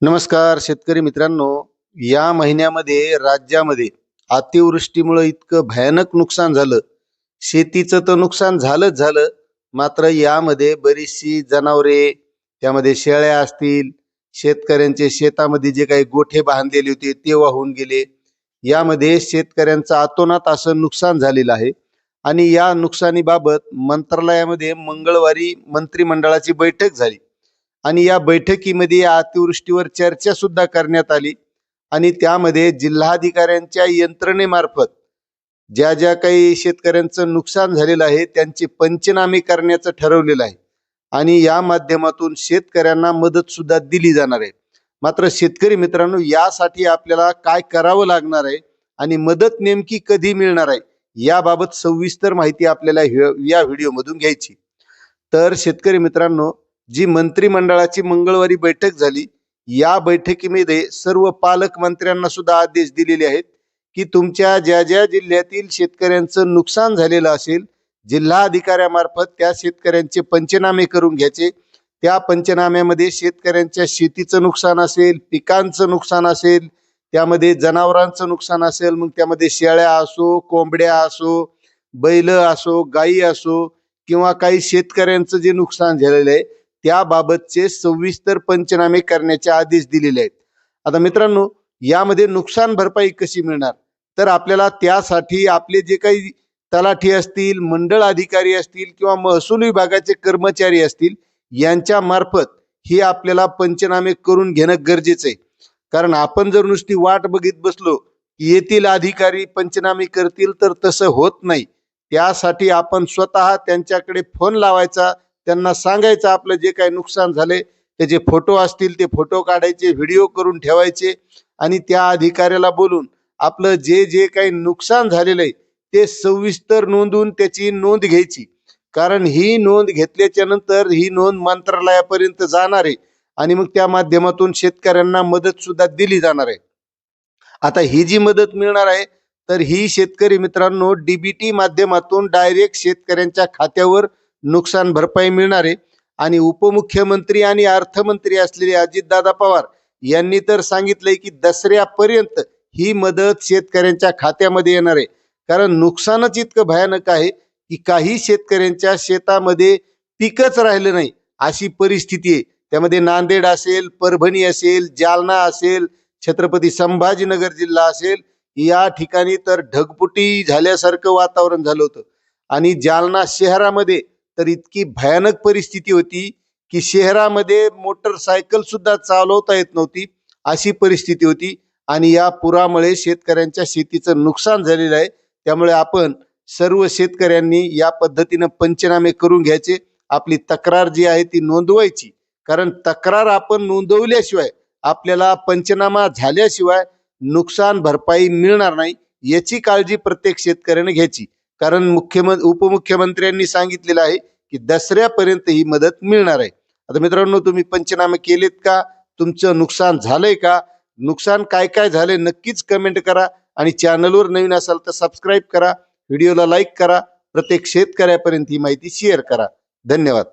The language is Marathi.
नमस्कार शेतकरी मित्रांनो. या महिन्यामध्ये राज्यामध्ये अतिवृष्टीमुळे इतकं भयानक नुकसान झालं. शेतीचं तर नुकसान झालंच झालं. मात्र यामध्ये बरीचशी जनावरे, त्यामध्ये शेळ्या असतील, शेतकऱ्यांचे शेतामध्ये जे काही गोठे बांधलेले होते ते वाहून गेले. यामध्ये शेतकऱ्यांचं अतोनात असं नुकसान झालेलं आहे. आणि या नुकसानीबाबत मंत्रालयामध्ये मंगळवारी मंत्रिमंडळाची बैठक झाली. आणि या बैठकीमध्ये या अतिवृष्टीवर चर्चा सुद्धा करण्यात आली. आणि त्यामध्ये जिल्हाधिकाऱ्यांच्या यंत्रणेमार्फत ज्या ज्या काही शेतकऱ्यांचं नुकसान झालेलं आहे त्यांचे पंचनामे करण्याचं ठरवलेलं आहे. आणि या माध्यमातून शेतकऱ्यांना मदत सुद्धा दिली जाणार आहे. मात्र शेतकरी मित्रांनो, यासाठी आपल्याला काय करावं लागणार आहे आणि मदत नेमकी कधी मिळणार आहे याबाबत सविस्तर माहिती आपल्याला या व्हिडिओमधून घ्यायची. तर शेतकरी मित्रांनो, जी मंत्रिमंडळाची मंगळवारी बैठक झाली, या बैठकीमध्ये सर्व पालकमंत्र्यांना सुद्धा आदेश दिलेले आहेत की तुमच्या ज्या ज्या जिल्ह्यातील शेतकऱ्यांचं नुकसान झालेलं असेल, जिल्हाधिकाऱ्यामार्फत त्या शेतकऱ्यांचे पंचनामे करून घ्यायचे. त्या पंचनाम्यामध्ये शेतकऱ्यांच्या शेतीचं नुकसान असेल, पिकांचं नुकसान असेल, त्यामध्ये जनावरांचं नुकसान असेल, मग त्यामध्ये शेळ्या असो, कोंबड्या असो, बैल असो, गायी असो, किंवा काही शेतकऱ्यांचं जे नुकसान झालेलं आहे त्याबाबतचे सविस्तर पंचनामे करण्याचे आदेश दिलेले आहेत. आता मित्रांनो, यामध्ये नुकसान भरपाई कशी मिळणार? तर आपल्याला त्यासाठी आपले जे काही तलाठी असतील, मंडळ अधिकारी असतील किंवा महसूल विभागाचे कर्मचारी असतील, यांच्या मार्फत ही आपल्याला पंचनामे करून घेणं गरजेचं आहे. कारण आपण जर नुसती वाट बघित बसलो की येथील अधिकारी पंचनामे करतील, तर तसं होत नाही. त्यासाठी आपण स्वतः त्यांच्याकडे फोन लावायचा, त्यांना सांगायचं आपलं जे काही नुकसान झाले त्याचे फोटो असतील ते फोटो काढायचे, व्हिडिओ करून ठेवायचे आणि त्या अधिकाऱ्याला बोलून आपलं जे जे काही नुकसान झालेलं आहे ते सविस्तर नोंदवून त्याची नोंद घ्यायची. कारण ही नोंद घेतल्याच्या नंतर ही नोंद मंत्रालयापर्यंत जाणार आहे आणि मग त्या माध्यमातून शेतकऱ्यांना मदत सुद्धा दिली जाणार आहे. आता ही जी मदत मिळणार आहे तर ही शेतकरी मित्रांनो डीबीटी माध्यमातून डायरेक्ट शेतकऱ्यांच्या खात्यावर नुकसान भरपाई मिळणार आहे. आणि उपमुख्यमंत्री आणि अर्थमंत्री असलेले अजितदादा पवार यांनी तर सांगितलंय की दसऱ्यापर्यंत ही मदत शेतकऱ्यांच्या खात्यामध्ये येणार आहे. कारण नुकसानच इतकं भयानक आहे की काही शेतकऱ्यांच्या शेतामध्ये पीकच राहिलं नाही अशी परिस्थिती आहे. त्यामध्ये नांदेड असेल, परभणी असेल, जालना असेल, छत्रपती संभाजीनगर जिल्हा असेल, या ठिकाणी तर ढगफुटी झाल्यासारखं वातावरण झालं होतं. आणि जालना शहरामध्ये तर इतकी भयानक परिस्थिती होती की शहरामध्ये मोटरसायकल सुद्धा चालवता येत नव्हती अशी परिस्थिती होती. आणि या पुरामुळे शेतकऱ्यांच्या शेतीचं नुकसान झालेलं आहे. त्यामुळे आपण सर्व शेतकऱ्यांनी या पद्धतीनं पंचनामे करून घ्यायचे. आपली तक्रार जी आहे ती नोंदवायची. कारण तक्रार आपण नोंदवल्याशिवाय, आपल्याला पंचनामा झाल्याशिवाय नुकसान भरपाई मिळणार नाही, याची काळजी प्रत्येक शेतकऱ्याने घ्यायची. कारण उपमुख्यमंत्र्यांनी सांगितलेलं आहे की दसऱ्यापर्यंत ही मदत मिळणार आहे. आता मित्रांनो, तुम्ही पंचनामे केलेत का? तुमचं नुकसान झालंय का? नुकसान काय काय झालंय नक्कीच कमेंट करा. आणि चॅनलवर नवीन असाल तर सबस्क्राईब करा, व्हिडिओला लाईक करा, प्रत्येक शेतकऱ्यापर्यंत ही माहिती शेअर करा. धन्यवाद.